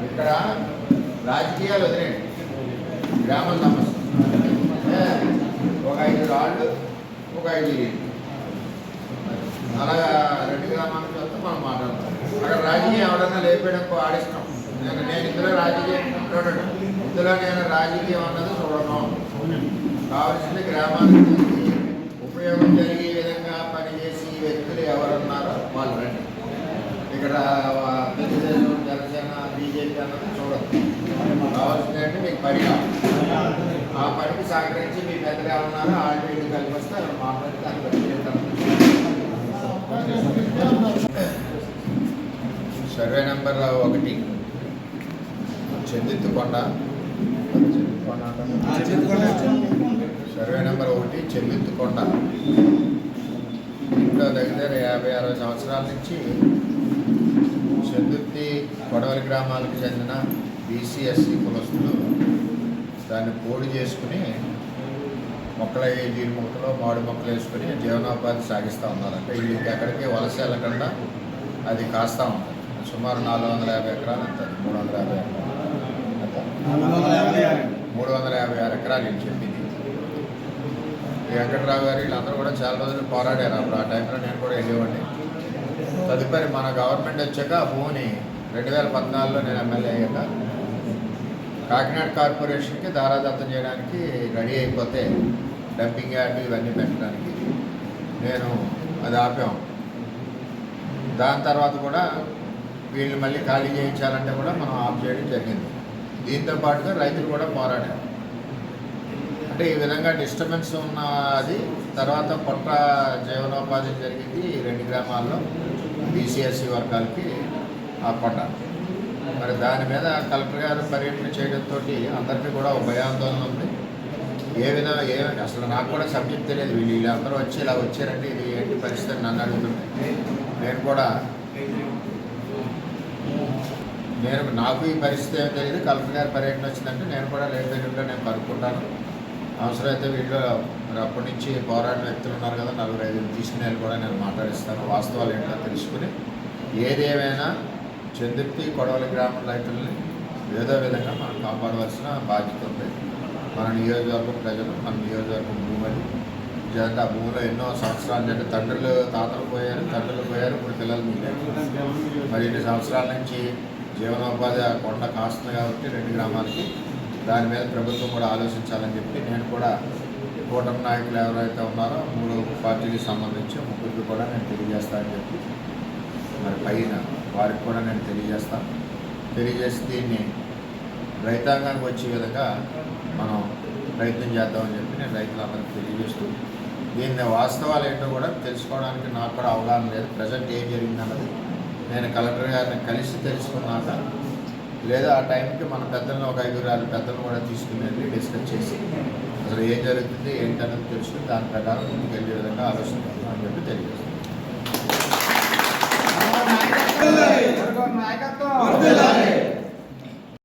ఇక్కడ రాజకీయాలు వదిలేండి, గ్రామ సమస్య ఒక 5 రాళ్ళు ఒక 5 అలాగా 2 గ్రామాలకు వస్తే మనం మాట్లాడతాం. అక్కడ రాజకీయం ఎవరైనా లేపేయడం ఆడిస్తాం. నేను ఇందులో రాజకీయం చూడడం, ఇందులో నేను రాజకీయం అన్నది చూడను. కావాల్సింది గ్రామానికి ఉపయోగం జరిగే విధంగా పనిచేసి వ్యక్తులు ఎవరున్నారో వాళ్ళు రండి. ఇక్కడ తెలుగుదేశం, జనసేన, బీజేపీ అన్నది చూడదు. కావాల్సింది అంటే మీకు పని ఆ పనికి సహకరించి మీ పెద్దలు ఏమన్నారో వాళ్ళు వీళ్ళు కలిపి వస్తే అక్కడ మాట్లాడి దాన్ని బట్టి సర్వే నెంబర్ 1 చెందిత్తుకొండ, సర్వే నెంబర్ 1 చెందిత్తుకొండ. ఇంట్లో దగ్గర 50-60 సంవత్సరాల నుంచి చెందుర్తి కొడవలి గ్రామాలకు చెందిన బీసీ ఎస్సీ కులస్తులు దాన్ని పోడు చేసుకుని మొక్కలు జీడి మొక్కలు మామిడి మొక్కలు వేసుకుని జీవనోపాధి సాగిస్తూ ఉన్నారు. అంటే వీళ్ళకి ఎక్కడికి వలస వెళ్ళకుండా అది కాస్తూ ఉంటుంది. సుమారు 450 ఎకరాలు ఉంటుంది. 356 ఎకరాలు అని చెప్పింది. వెంకటరావు గారు వీళ్ళందరూ కూడా చాలా రోజులు పోరాడారు. అప్పుడు ఆ టైంలో నేను కూడా వెళ్ళేవాడిని. తదుపరి మన గవర్నమెంట్ వచ్చాక ఆ భూమిని 2014లో నేను ఎమ్మెల్యే అయ్యాక కాకినాడ కార్పొరేషన్కి దారాదత్తం చేయడానికి రెడీ అయిపోతే డంపింగ్ యార్డ్ ఇవన్నీ పెట్టడానికి నేను అది ఆపాము. దాని తర్వాత కూడా వీళ్ళు మళ్ళీ ఖాళీ చేయించాలంటే కూడా మనం ఆఫ్ చేయడం జరిగింది. దీంతో పాటుగా రైతులు కూడా పోరాడారు. అంటే ఈ విధంగా డిస్టర్బెన్స్ ఉన్న అది తర్వాత పొట్ట జీవనోపాధి జరిగింది. ఈ 2 గ్రామాల్లో బీసీఎస్సీ వర్గాలకి ఆ పొట్ట. మరి దాని మీద కలెక్టర్ గారు పర్యటన చేయడంతో అందరికీ కూడా ఒక భయాందోళన ఉంది. ఏ విధంగా అసలు నాకు కూడా సబ్జెక్ట్ తెలియదు. వీళ్ళందరూ వచ్చి ఇలా వచ్చారంటే ఇది ఏంటి పరిస్థితి నన్ను అడుగుతుంటే నాకు ఈ పరిస్థితి ఏమో తెలియదు. కలెక్టర్ గారి పర్యటన వచ్చిందంటే నేను కూడా రేపేరుగా నేను కనుక్కుంటాను. అవసరమైతే వీళ్ళు మరి అప్పటి నుంచి పోరాడిన వ్యక్తులు ఉన్నారు కదా, 4-5 తీసుకునేది కూడా నేను మాట్లాడిస్తాను. వాస్తవాలు ఏంటో తెలుసుకుని ఏదేమైనా చెందుర్తి కొడవలి గ్రామం రైతుల్ని ఏదో విధంగా మనం కాపాడవలసిన బాధ్యత ఉంది. మన నియోజకవర్గం ప్రజలు, మన నియోజకవర్గం భూములు జంట ఆ భూమిలో ఎన్నో సంవత్సరాల అంటే తండ్రులు తాతలు పోయారు, ఇప్పుడు పిల్లలు మిగిలారు. మరి ఇన్ని సంవత్సరాల నుంచి జీవనోపాధి ఆ కొండ కాస్తుంది కాబట్టి 2 గ్రామాలకి దాని మీద ప్రభుత్వం కూడా ఆలోచించాలని చెప్పి నేను కూడా కూటమి నాయకులు ఎవరైతే ఉన్నారో 3 పార్టీలకు సంబంధించి 3 కూడా నేను తెలియజేస్తానని చెప్పి మరి పైన వారికి కూడా నేను తెలియజేసి దీన్ని రైతాంగానికి వచ్చే విధంగా మనం ప్రయత్నం చేద్దామని చెప్పి నేను రైతులందరికీ తెలియజేస్తూ దీన్ని వాస్తవాలు ఏంటో కూడా తెలుసుకోవడానికి నాకు కూడా అవగాహన లేదు. ప్రజెంట్ ఏం జరిగిందన్నది నేను కలెక్టర్ గారిని కలిసి తెలుసుకున్నాక లేదా ఆ టైంకి మన పెద్దలను ఒక 5-6 పెద్దలను కూడా తీసుకుని వెళ్ళి డిస్కస్ చేసి అసలు ఏం జరుగుతుంది ఏంటన్నది తెలుసుకుని దాని ప్రకారం ముందుకు వెళ్ళే విధంగా ఆలోచిస్తాను అని చెప్పి తెలియజేస్తాను.